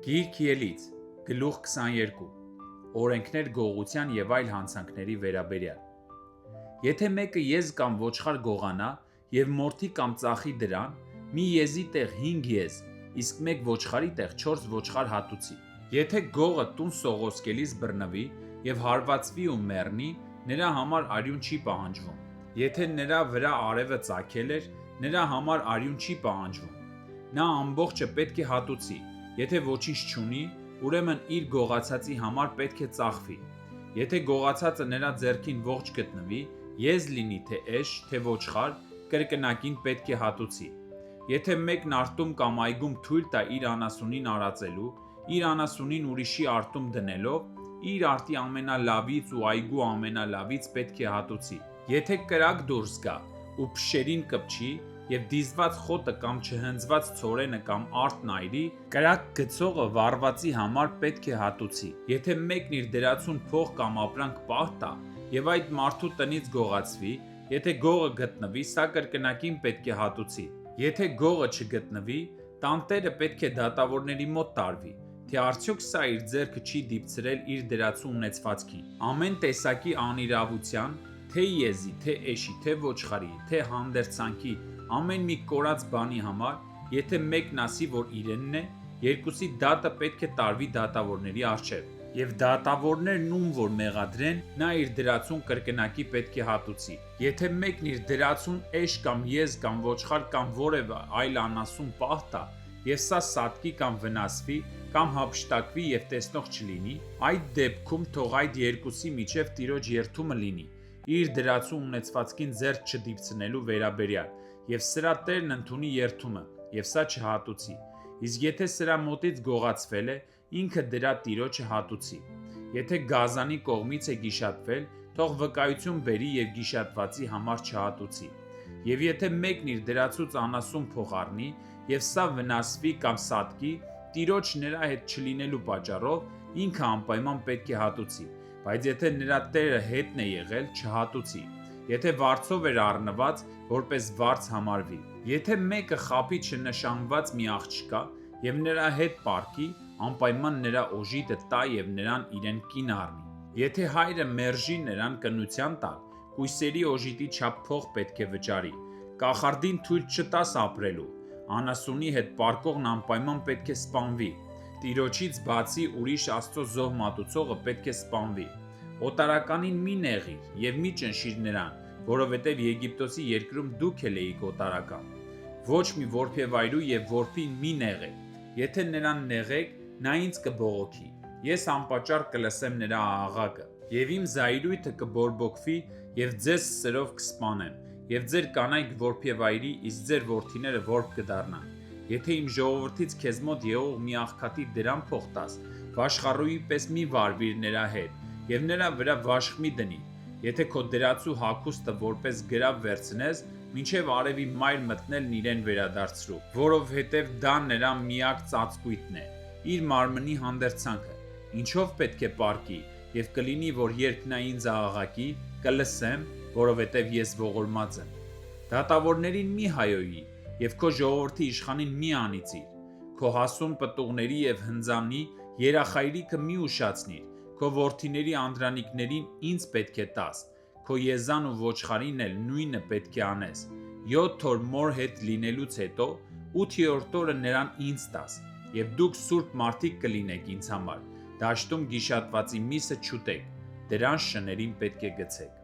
Գիրք ելից, գլուխ 22, օրենքներ գողության և այլ հանցանքների վերաբերյալ։ Եթե մեկը եզ կամ ոչխար գողանա և մորթի կամ ծախի դրան, մի եզի տեղ 5 եզ, իսկ մեկ ոչխարի տեղ 4 ոչխար հատուցի։ Եթե գողը տուն սողոսկելիս բռնվի և հարվածվի ու մեռնի, նրա համար արյուն չի պահանջվում։ Եթե նրա վրա արևը ծագել էր, նրա համար արյուն չի պահանջվում։ Նա ամբողջը պետք է հատուցի։ Եթե ոչինչ չունի, ուրեմն իր գողացածի համար պետք է ծախվի։ Եթե գողացածը նրա ձեռքին ողջ գտնվի, եզ լինի թե էշ, թե ոչխար, կրկնակին պետք է հատուցի։ Եթե մեկն արտում կամ այգում թույլ տա իր անասունին արածելու, իր անասունին ուրիշի արտում դնելով, իր արտի ամենալավից ու այգու ամենալավից պետք է հատուցի։ Եթե կրակ դուրս գա ու փշերին կպչի և դիզված խոտը կամ չհնձված ցորենը կամ արդն այրի, կրակ գցողը վառվածի համար պետք է հատուցի։ Եթե մեկն իր դրածուն փող կամ ապրանք պահ տա և այդ մարդու տնից գողացվի, եթե գողը գտնվի, սա կրկնակին պետք է հատուցի։ Եթե գողը չգտնվի, տանտերը պետք է դատավորների մոտ տարվի, թե արդյոք սա իր ձեռքը չի դիպցրել իր դրածու ունեցվածքին։ Ամեն տեսակի անիրավության, թե եզի, թե էշի, թե ոչխարի, թե հանդերձանքի, ամեն մի կորած բանի համար, եթե մեկն ասի, որ իրենն է, երկուսի դատը պետք է տարվի դատավորների առջև։ Եվ դատավորներն ում որ մեղադրեն, նա իր դրածուն կրկնակի պետք է հատուցի։ Եթե մեկն իր դրածուն էշ կամ եզ կամ ոչխար կամ որևէ այլ անասուն պահ տա, և սա սատկի կամ վնասվի, կամ հափշտակվի և տեսնող չլինի, այդ դեպքում թող այդ երկուսի միջև տիրոջ երդումը լինի, իր դրածու ունեցվածքին ձեռք չդիպցնելու վերաբերյալ, և սրա տերն ընդունի երդումը, և սա չհատուցի։ Իսկ եթե սրա մոտից գողացվել է, ինքը դրա տիրոջը հատուցի։ Եթե գազանի կողմից է գիշատվել, թող վկայություն բերի և գիշատվածի համար չհատուցի։ Եվ եթե մեկն իր դրածուց անասուն փող առնի, և սա վնասվի կամ սատկի, տիրոջ նրա հետ չլինելու պատճառով, ինքը անպայման պետք է հատուցի, բայց եթե նրա տերը հետն է եղել, չհատուցի։ Եթե վարձով էր առնված, որպես վարձ համարվի։ Եթե մեկը խաբի չնշանված մի աղջկա և նրա հետ պառկի, անպայման նրա օժիտը տա և նրան իրեն կին առնի։ Եթե հայրը մերժի նրան կնության տալ, կույսերի օժիտի չափ փող պետք է վճարի։ Կախարդին թույլ չտաս ապրելու, անասունի հետ պառկողն անպայման պետք է սպանվի։ Տիրոջից բացի ուրիշ Աստծո զոհ մատուցողը պետք է սպանվի։ Օտարականին մի նեղիր և մի ճնշիր նրան, որովհետև Եգիպտոսի երկրում դուք էլ էիք օտարական։ Ոչ մի որբևայրու և որբին մի նեղեք։ Եթե նրան նեղեք, նա ինձ կբողոքի, ես անպատճառ կլսեմ նրա աղաղակը, և իմ զայրույթը կբորբոքվի և ձեզ սրով կսպանեմ, և ձեր կանայք որբևայրի, իսկ ձեր որդիները որբ կդառնան։ Եթե իմ ժողովրդից քեզ մոտ եղող մի աղքատի դրամ փող տաս, վաշխառուի պես մի վարվիր նրա հետ, և նրա վրա վաշխ մի դնի։ Եթե քո դրածու հագուստը որպես գրավ վերցնես, մինչև արևի մայր մտնելն իրեն վերադարձրու, որովհետև դա նրա միակ ծածկույթն է, իր մարմնի հանդերձանքը, ինչով պետք է պառկի, և կլինի, որ երբ նա ինձ աղաղակի, կլսեմ, որովհետև ես ողորմած եմ։ Դատավորներին մի հայոյի, և քո ժողովրդի իշխանին մի անիծիր, քո հասուն պտուղների և հնձանի երախայրիքը մի ուշացնիր, քո որդիների անդրանիկներին ինձ պետք է տաս, քո եզան ու ոչխարին էլ նույնը պետք է անես։ 7 օր մոր հետ լինելուց հետո 8-րդ օրը նրան ինձ տաս, և դուք սուրբ մարդիկ կլինեք ինձ համար, դաշտում գիշատվածի միսը չուտեք, դրան շներին պետք է գցեք։